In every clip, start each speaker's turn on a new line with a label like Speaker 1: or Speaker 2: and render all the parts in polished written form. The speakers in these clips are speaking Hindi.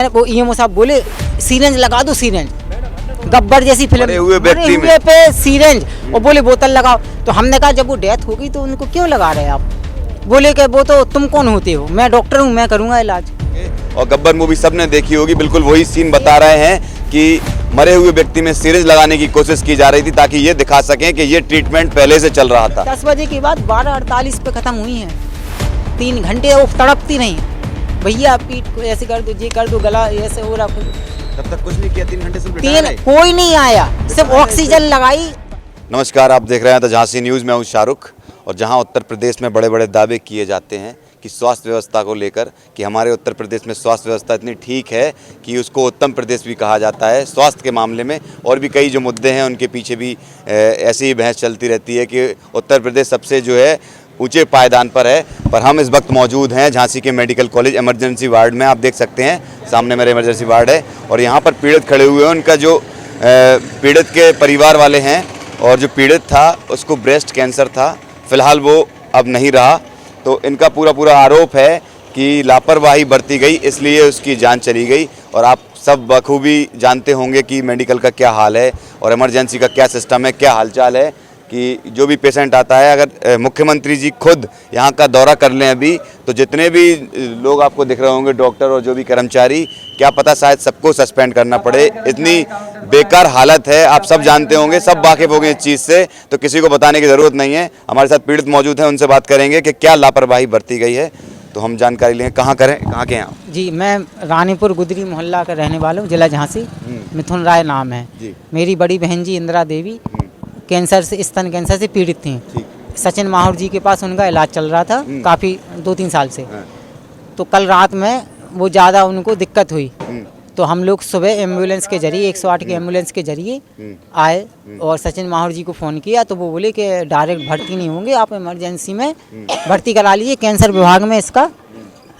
Speaker 1: वो ईएमओ साहब बोले सीरेंज लगा दो, सीरेंज गब्बर जैसी फिल्म
Speaker 2: व्यक्ति में
Speaker 1: पे सीरेंज, और बोले बोतल लगाओ। तो हमने कहा जब वो डेथ हो गई तो उनको क्यों लगा रहे आप? बोले कि वो तो तुम कौन होते हो, मैं डॉक्टर हूँ, मैं करूँगा इलाज।
Speaker 2: और गब्बर मूवी सबने देखी होगी, बिल्कुल वही सीन बता रहे हैं कि मरे हुए व्यक्ति में सीरेंज लगाने की कोशिश की जा रही थी ताकि ये दिखा सकें कि ये ट्रीटमेंट पहले से चल रहा था।
Speaker 1: 10 बजे के बाद 12:48 पे खत्म हुई है। 3 घंटे वो तड़पती नहीं, भैया पीठ को ऐसे कर दो, ये कर दो, गला ऐसे हो रहा।
Speaker 2: तब तक कुछ नहीं किया, 3 घंटे से
Speaker 1: कोई नहीं आया, सिर्फ ऑक्सीजन लगाई।
Speaker 2: नमस्कार, आप देख रहे हैं द झांसी न्यूज़। मैं हूं शाहरुख। और जहां उत्तर प्रदेश में बड़े बड़े दावे किए जाते हैं कि स्वास्थ्य व्यवस्था को लेकर कि हमारे उत्तर प्रदेश में स्वास्थ्य व्यवस्था इतनी ठीक है कि उसको उत्तम प्रदेश भी कहा जाता है स्वास्थ्य के मामले में, और भी कई जो मुद्दे हैं उनके पीछे भी ऐसी ही बहस चलती रहती है कि उत्तर प्रदेश सबसे जो है ऊंचे पायदान पर है। पर हम इस वक्त मौजूद हैं झांसी के मेडिकल कॉलेज इमरजेंसी वार्ड में। आप देख सकते हैं सामने मेरे इमरजेंसी वार्ड है और यहाँ पर पीड़ित खड़े हुए हैं। उनका जो पीड़ित के परिवार वाले हैं और जो पीड़ित था उसको ब्रेस्ट कैंसर था, फिलहाल वो अब नहीं रहा। तो इनका पूरा आरोप है कि लापरवाही बरती गई, इसलिए उसकी जान चली गई। और आप सब बखूबी जानते होंगे कि मेडिकल का क्या हाल है और इमरजेंसी का क्या सिस्टम है, क्या हालचाल है कि जो भी पेशेंट आता है, अगर मुख्यमंत्री जी खुद यहाँ का दौरा कर लें अभी, तो जितने भी लोग आपको दिख रहे होंगे, डॉक्टर और जो भी कर्मचारी, क्या पता शायद सबको सस्पेंड करना पड़े। इतनी बेकार हालत है, आप सब जानते होंगे, सब वाकिफ होंगे इस चीज़ से, तो किसी को बताने की ज़रूरत नहीं है। हमारे साथ पीड़ित मौजूद हैं, उनसे बात करेंगे कि क्या लापरवाही बरती गई है। तो हम जानकारी लेंगे। कहाँ के हैं आप?
Speaker 1: जी, मैं रानीपुर गुदरी मोहल्ला का रहने वाला हूँ, जिला झांसी। मिथुन राय नाम है जी। मेरी बड़ी बहन जी इंदिरा देवी कैंसर से, स्तन कैंसर से पीड़ित थी। सचिन माहौर जी के पास उनका इलाज चल रहा था काफ़ी 2-3 साल से। तो कल रात में वो ज़्यादा उनको दिक्कत हुई, तो हम लोग सुबह एम्बुलेंस के जरिए 108 के एम्बुलेंस के जरिए आए और सचिन माहौर जी को फ़ोन किया। तो वो बोले कि डायरेक्ट भर्ती नहीं होंगे, आप इमरजेंसी में भर्ती करा लीजिए, कैंसर विभाग में इसका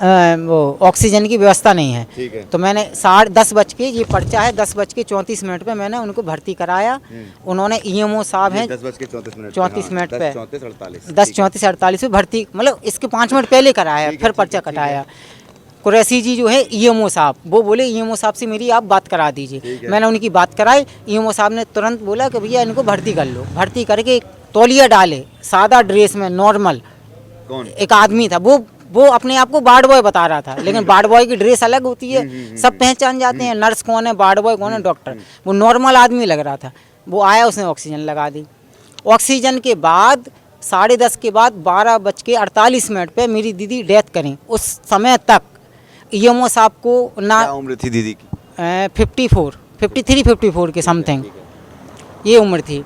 Speaker 1: वो ऑक्सीजन की व्यवस्था नहीं है। तो मैंने 10:30 बज के, ये पर्चा है 10:34 पे मैंने उनको भर्ती कराया। उन्होंने ईएमओ साहब हैं 10:34 पे 10:34 पे भर्ती, मतलब इसके 5 मिनट पहले कराया, फिर पर्चा कटाया। कुरैशी जी जो है ईएमओ साहब, वो बोले ईएमओ साहब से मेरी आप बात करा दीजिए। मैंने उनकी बात कराई। ईएमओ साहब ने तुरंत बोला कि भैया इनको भर्ती कर लो। भर्ती करके तौलिया डाले, सादा ड्रेस में, नॉर्मल। एक आदमी था, वो अपने आप को वार्ड बॉय बता रहा था, लेकिन वार्ड बॉय की ड्रेस अलग होती है, सब पहचान जाते हैं नर्स कौन है, वार्ड बॉय कौन है, डॉक्टर। वो नॉर्मल आदमी लग रहा था। वो आया, उसने ऑक्सीजन लगा दी। ऑक्सीजन के बाद 10:30 के बाद 12:48 पे मेरी दीदी डेथ करी। उस समय तक ईएमओ साहब को ना,
Speaker 2: क्या उम्र थी दीदी की?
Speaker 1: 53-54 के समथिंग ये उम्र थी।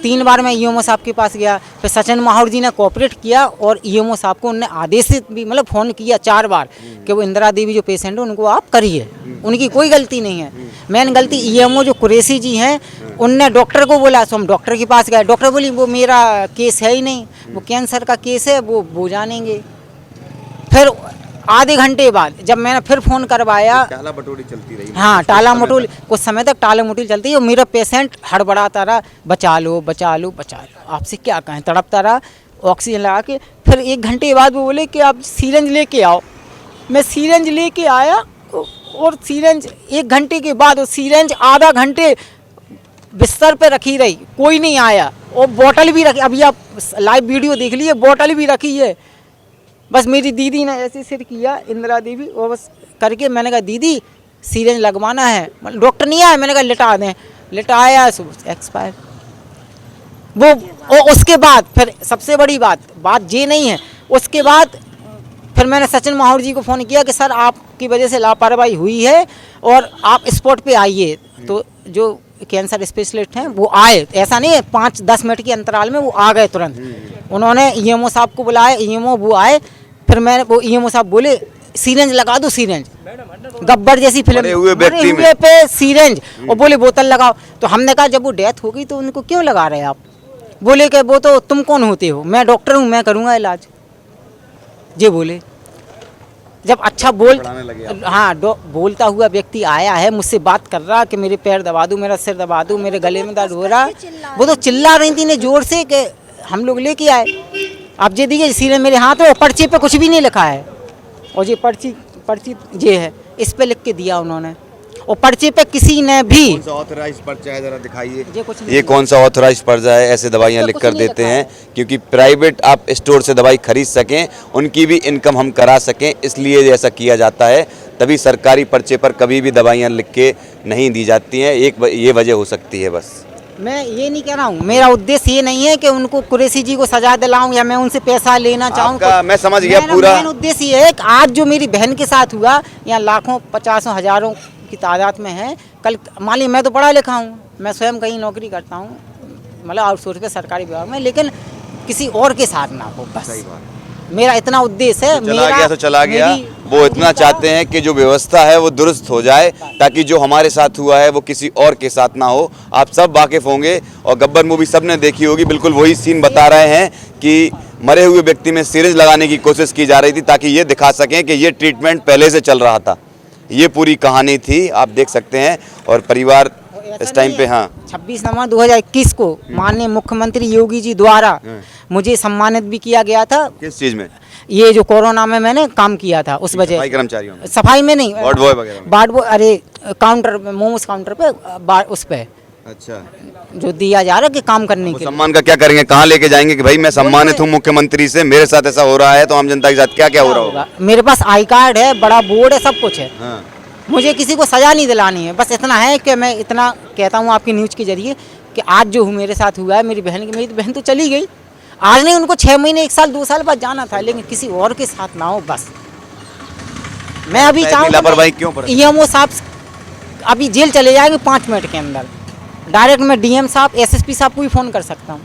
Speaker 1: 3 बार मैं ईएमओ साहब के पास गया, फिर सचिन माहौर जी ने कोऑपरेट किया और ईएमओ साहब को उन्होंने आदेशित भी, मतलब फ़ोन किया 4 बार कि वो इंदिरा देवी जो पेशेंट है उनको आप करिए, उनकी कोई गलती नहीं है। मेन गलती ईएमओ जो कुरैशी जी हैं, उनने डॉक्टर को बोला। तो हम डॉक्टर के पास गए, डॉक्टर बोली वो मेरा केस है ही नहीं, वो कैंसर का केस है, वो जानेंगे। फिर आधे घंटे बाद जब मैंने फिर फ़ोन करवाया,
Speaker 2: टाला मटोली चलती रही।
Speaker 1: हाँ, टाला मटोली, कुछ समय तक टाला मटोली चलती है। और मेरा पेशेंट हड़बड़ाता रहा, बचा लो बचा लो बचा लो, आपसे क्या कहें, तड़पता रहा। ऑक्सीजन लगा के फिर 1 घंटे बाद वो बोले कि आप सीरेंज लेके आओ। मैं सीरेंज लेके आया और सीरेंज 1 घंटे के बाद, वो सीरेंज आधा घंटे बिस्तर पे रखी रही, कोई नहीं आया। और बोतल भी रखी, अभी आप लाइव वीडियो देख लीजिए, बोतल भी रखी है। बस मेरी दीदी ने ऐसे सिर किया, इंदिरा देवी, वो बस करके मैंने कहा दीदी सीरेंज लगवाना है। डॉक्टर नहीं आया, मैंने कहा लिटा दें, लिटाया, एक्सपायर। वो उसके बाद फिर सबसे बड़ी बात ये नहीं है, उसके बाद फिर मैंने सचिन माहौर जी को फ़ोन किया कि सर आपकी वजह से लापरवाही हुई है और आप स्पॉट पे आइए। तो जो कैंसर स्पेशलिस्ट हैं वो आए, ऐसा नहीं है 5-10 मिनट के अंतराल में वो आ गए तुरंत। उन्होंने ईएमओ साहब को बुलाया, ईएमओ वो आए। फिर मैंने, वो ईएमओ साहब बोले सीरेंज लगा दो, सीरेंज गब्बर जैसी फिल्म पे सीरेंज, और बोले बोतल लगाओ। तो हमने कहा जब वो डेथ हो गई तो उनको क्यों लगा रहे आप? बोले कि वो तो तुम कौन होते हो, मैं डॉक्टर हूँ, मैं करूँगा इलाज। ये बोले। जब अच्छा बोलता हुआ व्यक्ति आया है, मुझसे बात कर रहा कि मेरे पैर दबा दूँ, मेरा सिर दबा दूँ, मेरे गले में दर्द हो रहा, वो तो चिल्ला रही थी ने जोर से कि हम लोग लेके आए। आप ये देखिए सीरेंज मेरे हाथ में, पर्ची पे कुछ भी नहीं लिखा है, और ये पर्ची ये है, इस पे लिख के दिया उन्होंने, और पर्चे पे किसी ने भी
Speaker 2: कौन सा ऑथराइज्ड पर्चा है, जरा दिखाइए।
Speaker 1: ये कुछ नहीं
Speaker 2: ये कौन सा ऑथराइज्ड पर्चा है? ऐसे दवाइयाँ
Speaker 1: तो
Speaker 2: लिख
Speaker 1: कुछ
Speaker 2: कर
Speaker 1: नहीं
Speaker 2: देते
Speaker 1: लिखा
Speaker 2: हैं
Speaker 1: है।
Speaker 2: क्योंकि प्राइवेट आप स्टोर से दवाई खरीद सकें, उनकी भी इनकम हम करा सकें, इसलिए ऐसा किया जाता है। तभी सरकारी पर्चे पर कभी भी दवाइयाँ लिख के नहीं दी जाती हैं। ये वजह हो सकती है बस।
Speaker 1: मैं ये नहीं कह रहा हूँ, मेरा उद्देश्य ये नहीं है कि उनको कुरैशी जी को सजा दिलाऊं या मैं उनसे पैसा लेना चाहूँ।
Speaker 2: आपका मैं समझ गया पूरा।
Speaker 1: मेरा उद्देश्य ये है कि आज जो मेरी बहन के साथ हुआ, या लाखों, पचासों, हजारों की तादाद में है, कल मान ली मैं तो पढ़ा लिखा हूँ, मैं स्वयं कहीं नौकरी करता हूँ, मतलब आउटसोर्स पे सरकारी विभाग में, लेकिन किसी और के साथ ना हो, बस
Speaker 2: सही बात।
Speaker 1: मेरा इतना उद्देश्य है।
Speaker 2: चला गया तो चला गया। वो इतना चाहते हैं कि जो व्यवस्था है वो दुरुस्त हो जाए, ताकि जो हमारे साथ हुआ है वो किसी और के साथ ना हो। आप सब वाकिफ होंगे और गब्बर मूवी सबने देखी होगी, बिल्कुल वही सीन बता रहे हैं कि मरे हुए व्यक्ति में सिरिंज लगाने की कोशिश की जा रही थी, ताकि ये दिखा सकें कि ये ट्रीटमेंट पहले से चल रहा था। ये पूरी कहानी थी, आप देख सकते हैं। और परिवार इस टाइम पे, हाँ,
Speaker 1: 26 नवंबर 2021 को माननीय मुख्यमंत्री योगी जी द्वारा मुझे सम्मानित भी किया गया था।
Speaker 2: किस चीज में?
Speaker 1: ये जो कोरोना में मैंने काम किया था उस वजह,
Speaker 2: सफाई कर्मचारियों में,
Speaker 1: सफाई में नहीं,
Speaker 2: वार्ड बॉय वगैरह में।
Speaker 1: वार्ड बॉय, अरे काउंटर, मोमोस काउंटर पे, उस पे
Speaker 2: अच्छा,
Speaker 1: जो दिया जा रहा है कि काम करने
Speaker 2: वो
Speaker 1: के
Speaker 2: सम्मान का क्या करेंगे? कहाँ लेके जाएंगे कि भाई मैं सम्मानित हूँ मुख्यमंत्री से, मेरे साथ ऐसा हो रहा है, तो आम जनता के साथ क्या क्या हो रहा होगा?
Speaker 1: मेरे पास आई कार्ड है, बड़ा बोर्ड है, सब कुछ है।
Speaker 2: हाँ।
Speaker 1: मुझे किसी को सजा नहीं दिलानी है, बस इतना है कि मैं इतना कहता हूँ आपकी न्यूज़ के जरिए कि आज जो मेरे साथ हुआ है, मेरी बहन तो चली गई, आज नहीं, उनको 6 महीने, 1 साल, 2 साल बाद जाना था, लेकिन किसी और के साथ ना हो, बस। मैं अभी चाहूँ
Speaker 2: लापरवाही क्यों पर?
Speaker 1: EMO साहब अभी जेल चले जाएंगे 5 मिनट के अंदर, डायरेक्ट मैं DM साहब, SSP साहब को भी फ़ोन कर सकता हूँ,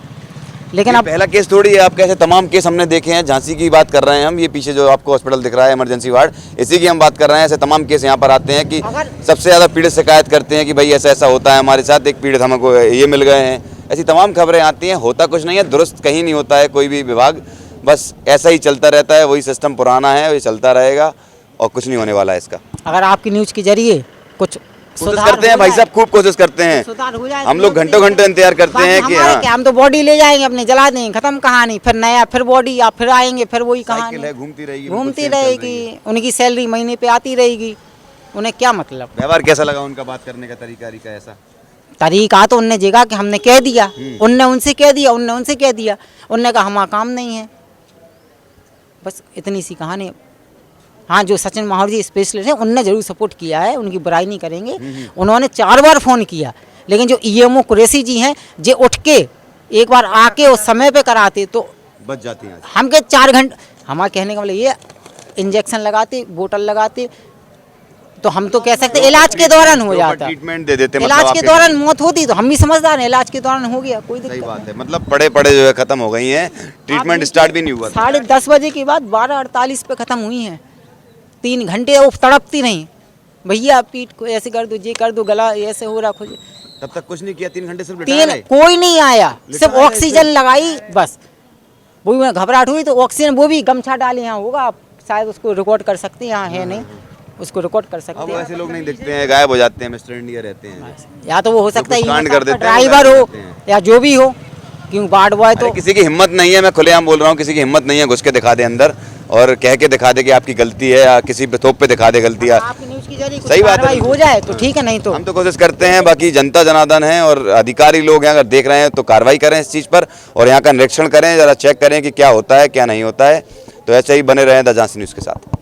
Speaker 1: लेकिन अब
Speaker 2: पहला केस थोड़ी है। आप कैसे तमाम केस हमने देखे हैं। झांसी की बात कर रहे हैं हम, ये पीछे जो आपको हॉस्पिटल दिख रहा है, इमरजेंसी वार्ड, इसी की हम बात कर रहे हैं। ऐसे तमाम केस यहाँ पर आते हैं कि सबसे ज़्यादा पीड़ित शिकायत करते हैं कि भाई ऐसा ऐसा होता है हमारे साथ, एक पीड़ित हमको ये मिल गए हैं। ऐसी तमाम खबरें आती हैं, होता कुछ नहीं है, दुरुस्त कहीं नहीं होता है कोई भी विभाग, बस ऐसा ही चलता रहता है। वही सिस्टम पुराना है, वही चलता रहेगा और कुछ नहीं होने वाला है इसका।
Speaker 1: अगर आपकी न्यूज़ के जरिए कुछ
Speaker 2: कोशिश करते हैं भाई साहब, खूब कोशिश करते हैं।
Speaker 1: सुधार हो जाए,
Speaker 2: हम लोग घंटों घंटों इंतजार करते हैं कि हाँ,
Speaker 1: हम तो बॉडी ले जाएंगे अपने, जला देंगे, खत्म कहानी, फिर नया, फिर बॉडी, आप फिर आएंगे, फिर वही
Speaker 2: साइकिल
Speaker 1: कहानी
Speaker 2: है, घूमती रहेगी,
Speaker 1: घूमती रहेगी, उनकी सैलरी महीने पे आती रहेगी, उन्हें क्या मतलब।
Speaker 2: व्यवहार कैसा लगा उनका, बात करने का तरीका ऐसा?
Speaker 1: तरीका तो उनने जगह कि हमने कह दिया, उनने उनसे कह दिया, उनने उनसे कह दिया, उनने कहा हमारा काम नहीं है, बस इतनी सी कहानी। हाँ, जो सचिन माहौर जी स्पेशलिस्ट हैं, उनने जरूर सपोर्ट किया है, उनकी बुराई नहीं करेंगे। उन्होंने 4 बार फ़ोन किया, लेकिन जो EMO कुरैशी जी हैं, जे उठ के एक बार आके उस समय पे कराते तो
Speaker 2: बच जाती हैं।
Speaker 1: हम के 4 घंटे, हमारा कहने का मतलब ये, इंजेक्शन लगाते, बोतल लगाते, तो हम तो कह सकते इलाज के दौरान हो जाता,
Speaker 2: ट्रीटमेंट दे देते,
Speaker 1: इलाज के दौरान मौत होती तो हम भी समझदार हैं, इलाज के दौरान हो गया, कोई दिक्कत
Speaker 2: सही बात
Speaker 1: नहीं।
Speaker 2: है। मतलब पड़े पड़े जो है खत्म हो गई हैं, ट्रीटमेंट स्टार्ट भी नहीं हुआ था।
Speaker 1: 10:30 बजे के बाद 12:48 पे ख़त्म हुई हैं, 3 घंटे वो तड़पती नहीं, भैया पीठ को ऐसे कर दो, ये कर दो, गला ऐसे हो रहा, खुद
Speaker 2: तब तक कुछ नहीं किया, 3 घंटे सिर्फ लिटाया
Speaker 1: 3
Speaker 2: रहे।
Speaker 1: कोई नहीं आया, सिर्फ
Speaker 2: लिटाया
Speaker 1: ऑक्सीजन लगाई, बस। वो भी घबराहट हुई तो ऑक्सीजन, वो भी गमछा डाले, यहाँ होगा, आप शायद उसको रिकॉर्ड कर सकते हैं, यहाँ है नहीं, उसको रिकॉर्ड कर सकते
Speaker 2: अब
Speaker 1: हैं।
Speaker 2: ऐसे लोग नहीं दिखते हैं, गायब हो जाते हैं, मिस्टर इंडिया रहते हैं।
Speaker 1: या तो वो हो सकता है
Speaker 2: कुछ कांड
Speaker 1: EMO
Speaker 2: कर
Speaker 1: साहब का
Speaker 2: देते हैं,
Speaker 1: ड्राइवर
Speaker 2: गायब
Speaker 1: हो,
Speaker 2: हो जाते हैं।
Speaker 1: या जो भी हो, क्यों वार्ड बॉय तो
Speaker 2: अरे किसी की हिम्मत नहीं है, मैं खुलेआम बोल रहा हूँ, किसी की हिम्मत नहीं है घुस के दिखा दे अंदर और कह के दिखा दे कि आपकी गलती है, या किसी पे थोप पे दिखा दे गलती है।
Speaker 1: आपकी न्यूज़ की जरिए
Speaker 2: सही बात है,
Speaker 1: कार्रवाई हो जाए तो ठीक है, नहीं तो
Speaker 2: हम तो कोशिश करते हैं। बाकी जनता जनार्दन है और अधिकारी लोग हैं, अगर देख रहे हैं तो कार्रवाई करें इस चीज़ पर, और यहाँ का निरीक्षण करें, ज़रा चेक करें कि क्या होता है क्या नहीं होता है। तो ऐसे ही बने रहें द झांसी न्यूज़ के साथ।